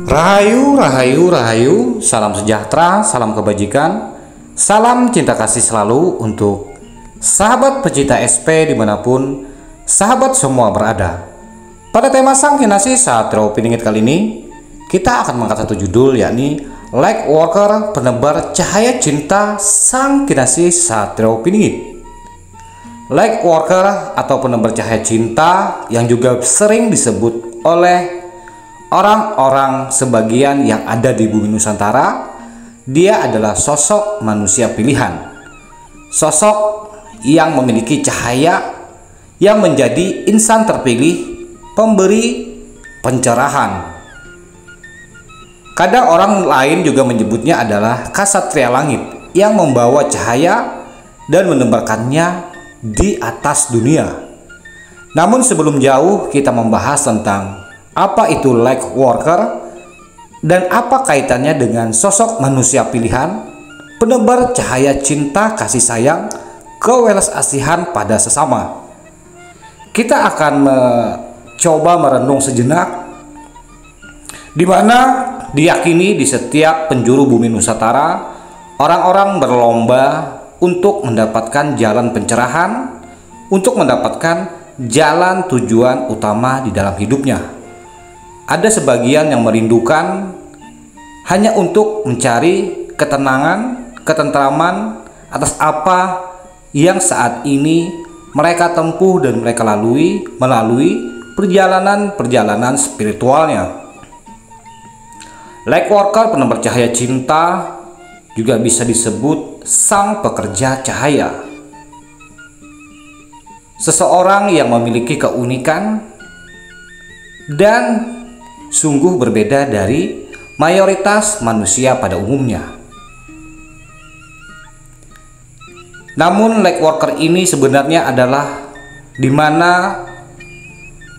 Rahayu, rahayu, rahayu, salam sejahtera, salam kebajikan, salam cinta kasih selalu untuk sahabat pecinta SP dimanapun sahabat semua berada. Pada tema Sang Kinasih Satrio Piningit kali ini, kita akan mengangkat satu judul, yakni Lightworker, penebar cahaya cinta Sang Kinasih Satrio Piningit. Lightworker atau penebar cahaya cinta yang juga sering disebut oleh orang-orang sebagian yang ada di bumi Nusantara, dia adalah sosok manusia pilihan. Sosok yang memiliki cahaya, yang menjadi insan terpilih, pemberi pencerahan. Kadang orang lain juga menyebutnya adalah Ksatria Langit yang membawa cahaya dan menebarkannya di atas dunia. Namun sebelum jauh kita membahas tentang apa itu Lightworker dan apa kaitannya dengan sosok manusia pilihan, penebar cahaya cinta kasih sayang, kewelas asihan pada sesama. Kita akan mencoba merenung sejenak, di mana diyakini di setiap penjuru bumi Nusantara orang-orang berlomba untuk mendapatkan jalan pencerahan, untuk mendapatkan jalan tujuan utama di dalam hidupnya. Ada sebagian yang merindukan hanya untuk mencari ketenangan, ketentraman atas apa yang saat ini mereka tempuh dan mereka lalui melalui perjalanan-perjalanan spiritualnya. Lightworker, penebar cahaya cinta, juga bisa disebut sang pekerja cahaya. Seseorang yang memiliki keunikan dan sungguh berbeda dari mayoritas manusia pada umumnya. Namun Lightworker ini sebenarnya adalah di mana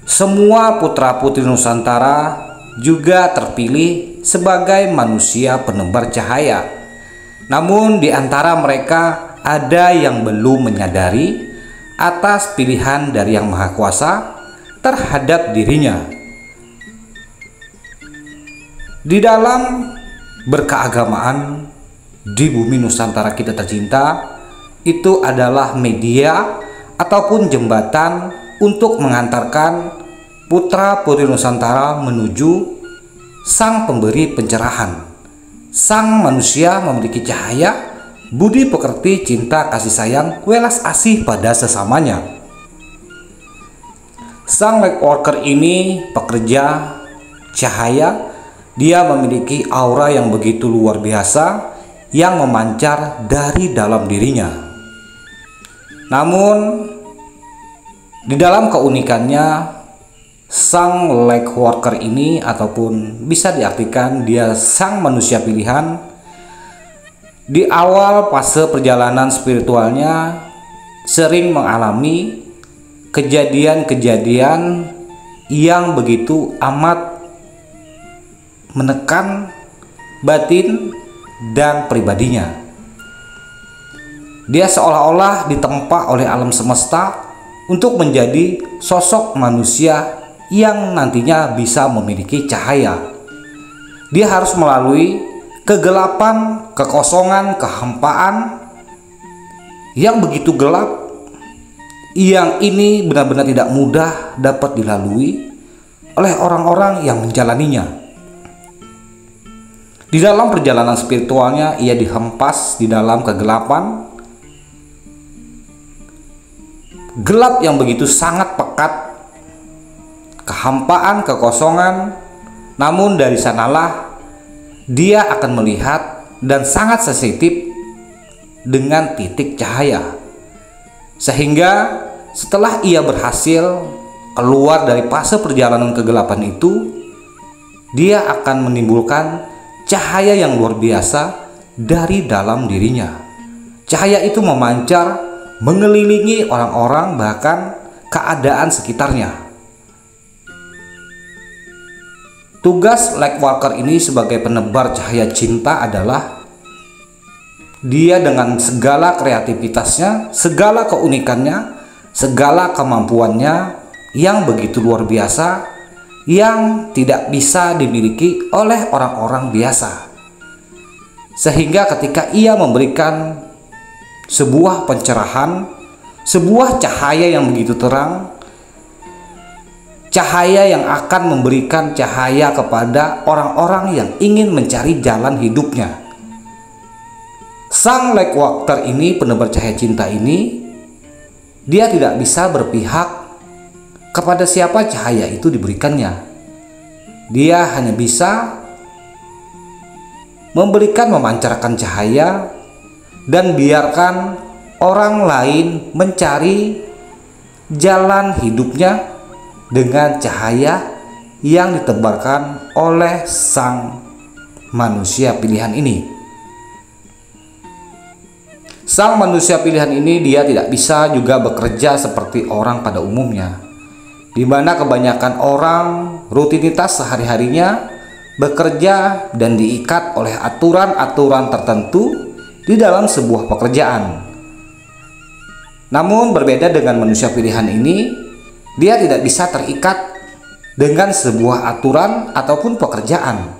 semua putra-putri Nusantara juga terpilih sebagai manusia penebar cahaya. Namun di antara mereka ada yang belum menyadari atas pilihan dari Yang Maha Kuasa terhadap dirinya. Di dalam berkeagamaan di bumi Nusantara kita tercinta, itu adalah media ataupun jembatan untuk mengantarkan putra-putri Nusantara menuju sang pemberi pencerahan. Sang manusia memiliki cahaya, budi pekerti, cinta, kasih sayang, welas asih pada sesamanya. Sang Lightworker ini pekerja cahaya. Dia memiliki aura yang begitu luar biasa yang memancar dari dalam dirinya. Namun di dalam keunikannya, sang Lightworker ini ataupun bisa diartikan dia sang manusia pilihan, di awal fase perjalanan spiritualnya sering mengalami kejadian-kejadian yang begitu amat menekan batin dan pribadinya. Dia seolah-olah ditempa oleh alam semesta untuk menjadi sosok manusia yang nantinya bisa memiliki cahaya. Dia harus melalui kegelapan, kekosongan, kehampaan yang begitu gelap, yang ini benar-benar tidak mudah dapat dilalui oleh orang-orang yang menjalaninya. Di dalam perjalanan spiritualnya, ia dihempas di dalam kegelapan, gelap yang begitu sangat pekat, kehampaan, kekosongan. Namun dari sanalah dia akan melihat dan sangat sensitif dengan titik cahaya, sehingga setelah ia berhasil keluar dari fase perjalanan kegelapan itu, dia akan menimbulkan cahaya yang luar biasa dari dalam dirinya. Cahaya itu memancar, mengelilingi orang-orang, bahkan keadaan sekitarnya. Tugas Lightworker ini sebagai penebar cahaya cinta adalah dia dengan segala kreativitasnya, segala keunikannya, segala kemampuannya yang begitu luar biasa, yang tidak bisa dimiliki oleh orang-orang biasa. Sehingga ketika ia memberikan sebuah pencerahan, sebuah cahaya yang begitu terang, cahaya yang akan memberikan cahaya kepada orang-orang yang ingin mencari jalan hidupnya. Sang light worker ini, penebar cahaya cinta ini, dia tidak bisa berpihak kepada siapa cahaya itu diberikannya. Dia hanya bisa memberikan, memancarkan cahaya, dan biarkan orang lain mencari jalan hidupnya dengan cahaya yang ditebarkan oleh sang manusia pilihan ini. Sang manusia pilihan ini dia tidak bisa juga bekerja seperti orang pada umumnya, di mana kebanyakan orang rutinitas sehari-harinya bekerja dan diikat oleh aturan-aturan tertentu di dalam sebuah pekerjaan. Namun berbeda dengan manusia pilihan ini, dia tidak bisa terikat dengan sebuah aturan ataupun pekerjaan,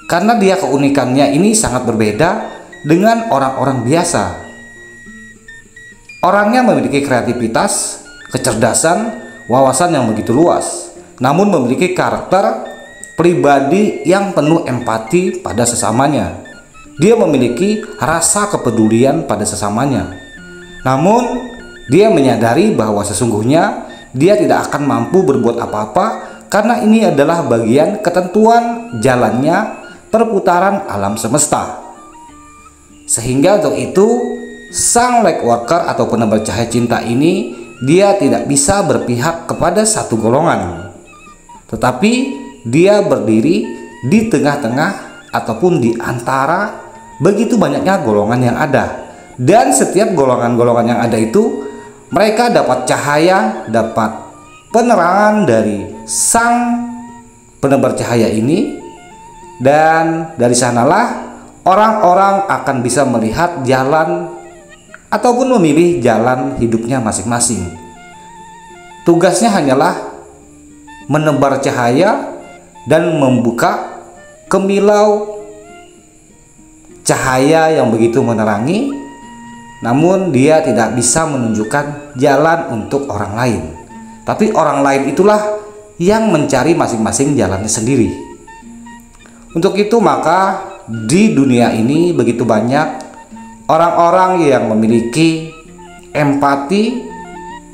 karena dia keunikannya ini sangat berbeda dengan orang-orang biasa. Orangnya memiliki kreativitas, kecerdasan, wawasan yang begitu luas, namun memiliki karakter pribadi yang penuh empati pada sesamanya. Dia memiliki rasa kepedulian pada sesamanya, namun dia menyadari bahwa sesungguhnya dia tidak akan mampu berbuat apa-apa, karena ini adalah bagian ketentuan jalannya perputaran alam semesta. Sehingga untuk itu, sang light worker atau penebar cahaya cinta ini, dia tidak bisa berpihak kepada satu golongan, tetapi dia berdiri di tengah-tengah ataupun di antara begitu banyaknya golongan yang ada. Dan setiap golongan-golongan yang ada itu, mereka dapat cahaya, dapat penerangan dari sang penebar cahaya ini, dan dari sanalah orang-orang akan bisa melihat jalan ataupun memilih jalan hidupnya masing-masing. Tugasnya hanyalah menebar cahaya dan membuka kemilau cahaya yang begitu menerangi, namun dia tidak bisa menunjukkan jalan untuk orang lain. Tapi orang lain itulah yang mencari masing-masing jalannya sendiri. Untuk itu maka di dunia ini begitu banyak orang-orang yang memiliki empati,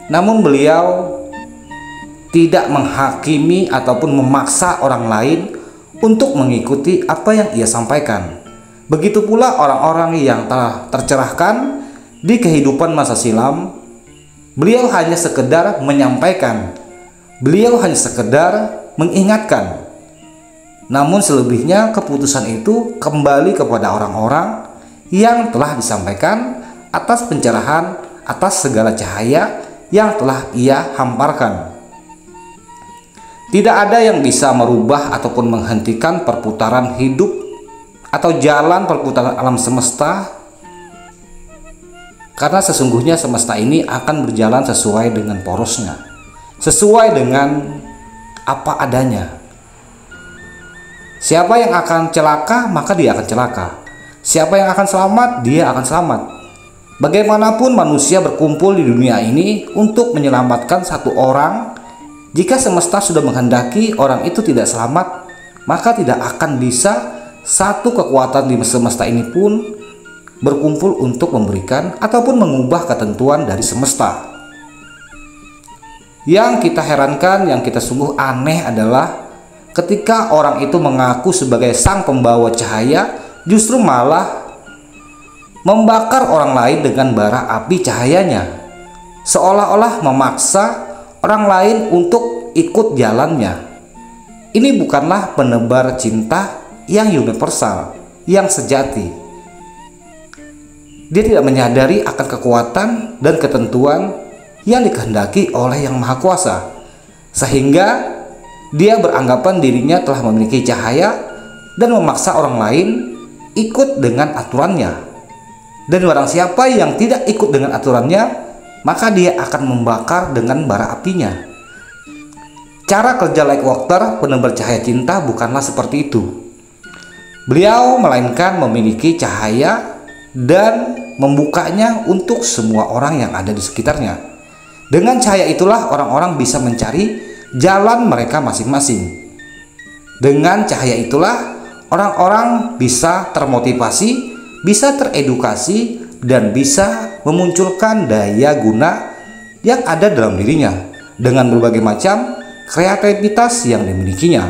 namun beliau tidak menghakimi ataupun memaksa orang lain untuk mengikuti apa yang ia sampaikan. Begitu pula orang-orang yang telah tercerahkan di kehidupan masa silam, beliau hanya sekedar menyampaikan, beliau hanya sekedar mengingatkan. Namun selebihnya keputusan itu kembali kepada orang-orang yang telah disampaikan atas pencerahan, atas segala cahaya yang telah ia hamparkan. Tidak ada yang bisa merubah ataupun menghentikan perputaran hidup atau jalan perputaran alam semesta, karena sesungguhnya semesta ini akan berjalan sesuai dengan porosnya, sesuai dengan apa adanya. Siapa yang akan celaka, maka dia akan celaka. Siapa yang akan selamat, dia akan selamat. Bagaimanapun manusia berkumpul di dunia ini untuk menyelamatkan satu orang, jika semesta sudah menghendaki orang itu tidak selamat, maka tidak akan bisa satu kekuatan di semesta ini pun berkumpul untuk memberikan ataupun mengubah ketentuan dari semesta. Yang kita herankan, yang kita sungguh aneh adalah ketika orang itu mengaku sebagai sang pembawa cahaya, justru malah membakar orang lain dengan bara api cahayanya, seolah-olah memaksa orang lain untuk ikut jalannya. Ini bukanlah penebar cinta yang universal, yang sejati. Dia tidak menyadari akan kekuatan dan ketentuan yang dikehendaki oleh Yang Maha Kuasa, sehingga dia beranggapan dirinya telah memiliki cahaya dan memaksa orang lain ikut dengan aturannya. Dan barang siapa yang tidak ikut dengan aturannya, maka dia akan membakar dengan bara apinya. Cara kerja Lightworker, penebar cahaya cinta, bukanlah seperti itu. Beliau melainkan memiliki cahaya dan membukanya untuk semua orang yang ada di sekitarnya. Dengan cahaya itulah orang-orang bisa mencari jalan mereka masing-masing. Dengan cahaya itulah orang-orang bisa termotivasi, bisa teredukasi, dan bisa memunculkan daya guna yang ada dalam dirinya dengan berbagai macam kreativitas yang dimilikinya.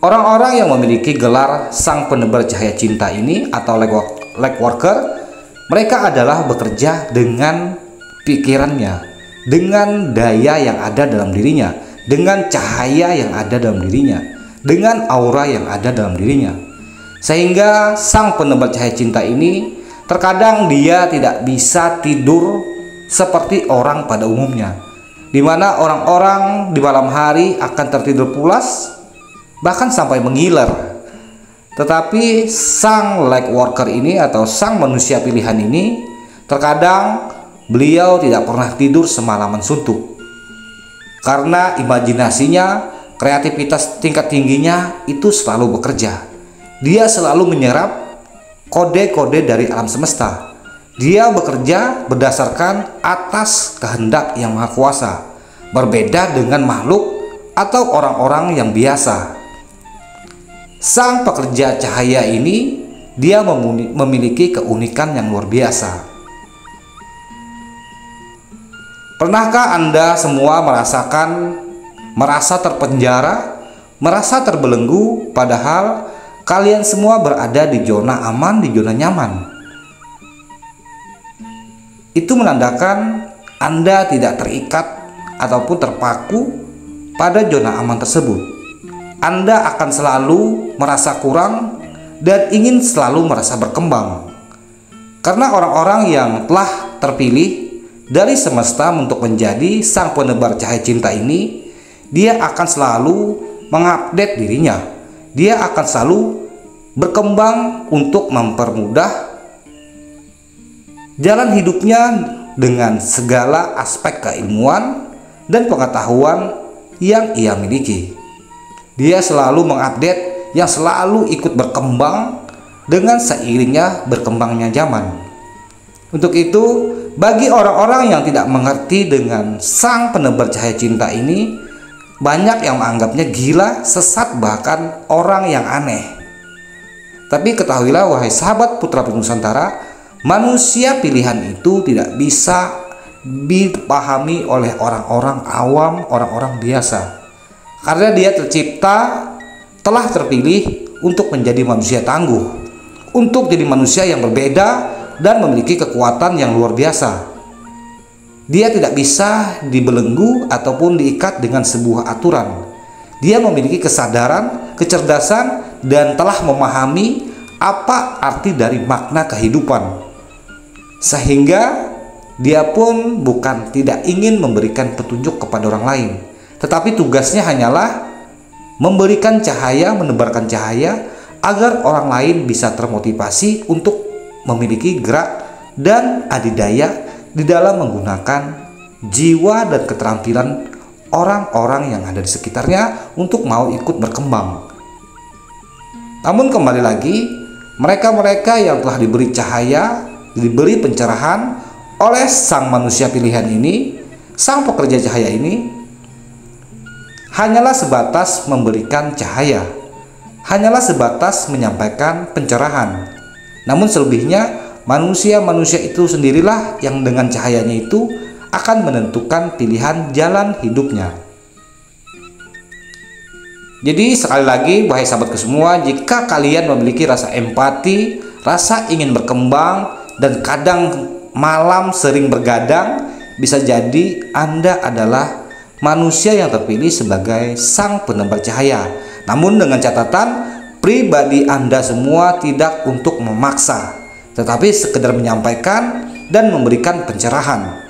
Orang-orang yang memiliki gelar sang penebar cahaya cinta ini atau Lightworker, mereka adalah bekerja dengan pikirannya, dengan daya yang ada dalam dirinya, dengan cahaya yang ada dalam dirinya, dengan aura yang ada dalam dirinya. Sehingga sang penebar cahaya cinta ini terkadang dia tidak bisa tidur seperti orang pada umumnya, di mana orang-orang di malam hari akan tertidur pulas, bahkan sampai mengiler. Tetapi sang Lightworker ini atau sang manusia pilihan ini, terkadang beliau tidak pernah tidur semalaman suntuk. Karena imajinasinya, kreativitas tingkat tingginya itu selalu bekerja. Dia selalu menyerap kode-kode dari alam semesta. Dia bekerja berdasarkan atas kehendak yang maha kuasa, berbeda dengan makhluk atau orang-orang yang biasa. Sang pekerja cahaya ini, dia memiliki keunikan yang luar biasa. Pernahkah Anda semua merasa terpenjara, merasa terbelenggu, padahal kalian semua berada di zona aman, di zona nyaman? Itu menandakan Anda tidak terikat ataupun terpaku pada zona aman tersebut. Anda akan selalu merasa kurang dan ingin selalu merasa berkembang. Karena orang-orang yang telah terpilih dari semesta untuk menjadi sang penebar cahaya cinta ini, dia akan selalu mengupdate dirinya. Dia akan selalu berkembang untuk mempermudah jalan hidupnya dengan segala aspek keilmuan dan pengetahuan yang ia miliki. Dia selalu mengupdate, yang selalu ikut berkembang dengan seiringnya berkembangnya zaman. Untuk itu, bagi orang-orang yang tidak mengerti dengan sang penebar cahaya cinta ini, banyak yang menganggapnya gila, sesat, bahkan orang yang aneh. Tapi ketahuilah wahai sahabat Putra Putri Nusantara, manusia pilihan itu tidak bisa dipahami oleh orang-orang awam, orang-orang biasa. Karena dia telah terpilih untuk menjadi manusia tangguh, untuk jadi manusia yang berbeda dan memiliki kekuatan yang luar biasa. Dia tidak bisa dibelenggu ataupun diikat dengan sebuah aturan. Dia memiliki kesadaran, kecerdasan, dan telah memahami apa arti dari makna kehidupan. Sehingga dia pun bukan tidak ingin memberikan petunjuk kepada orang lain, tetapi tugasnya hanyalah memberikan cahaya, menebarkan cahaya agar orang lain bisa termotivasi untuk memiliki gerak dan adidaya di dalam menggunakan jiwa dan keterampilan orang-orang yang ada di sekitarnya untuk mau ikut berkembang. Namun kembali lagi, mereka-mereka yang telah diberi cahaya, diberi pencerahan oleh sang manusia pilihan ini, sang pekerja cahaya ini, hanyalah sebatas memberikan cahaya, hanyalah sebatas menyampaikan pencerahan. Namun selebihnya, manusia-manusia itu sendirilah yang dengan cahayanya itu akan menentukan pilihan jalan hidupnya. Jadi sekali lagi, wahai sahabatku semua, jika kalian memiliki rasa empati, rasa ingin berkembang, dan kadang malam sering bergadang, bisa jadi Anda adalah manusia yang terpilih sebagai sang penebar cahaya. Namun dengan catatan, pribadi Anda semua tidak untuk memaksa, tetapi sekedar menyampaikan dan memberikan pencerahan.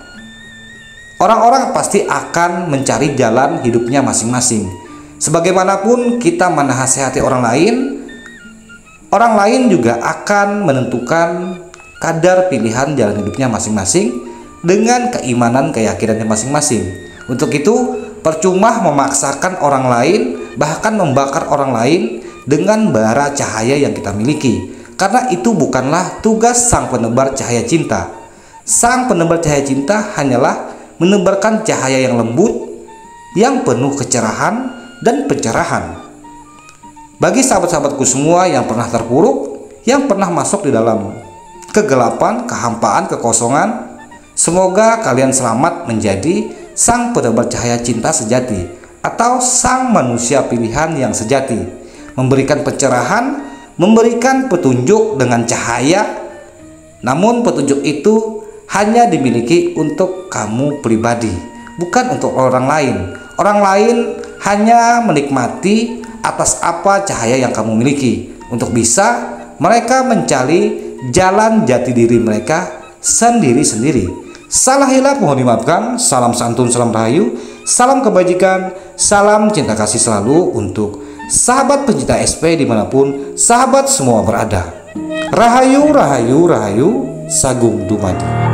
Orang-orang pasti akan mencari jalan hidupnya masing-masing. Sebagaimanapun kita menasihati orang lain juga akan menentukan kadar pilihan jalan hidupnya masing-masing dengan keimanan keyakinannya masing-masing. Untuk itu, Percuma memaksakan orang lain, bahkan membakar orang lain dengan bara cahaya yang kita miliki, karena itu bukanlah tugas sang penebar cahaya cinta. Sang penebar cahaya cinta hanyalah menebarkan cahaya yang lembut, yang penuh kecerahan dan pencerahan. Bagi sahabat-sahabatku semua yang pernah terpuruk, yang pernah masuk di dalam kegelapan, kehampaan, kekosongan, semoga kalian selamat menjadi sang penebar cahaya cinta sejati, atau sang manusia pilihan yang sejati, memberikan pencerahan, memberikan petunjuk dengan cahaya. Namun petunjuk itu hanya dimiliki untuk kamu pribadi, bukan untuk orang lain. Orang lain hanya menikmati atas apa cahaya yang kamu miliki, untuk bisa mereka mencari jalan jati diri mereka sendiri-sendiri. Salah hilap mohon dimaafkan. Salam santun, salam rahayu, salam kebajikan, salam cinta kasih selalu untuk sahabat pencinta SP dimanapun sahabat semua berada. Rahayu, rahayu, rahayu, Sagung Dumadi.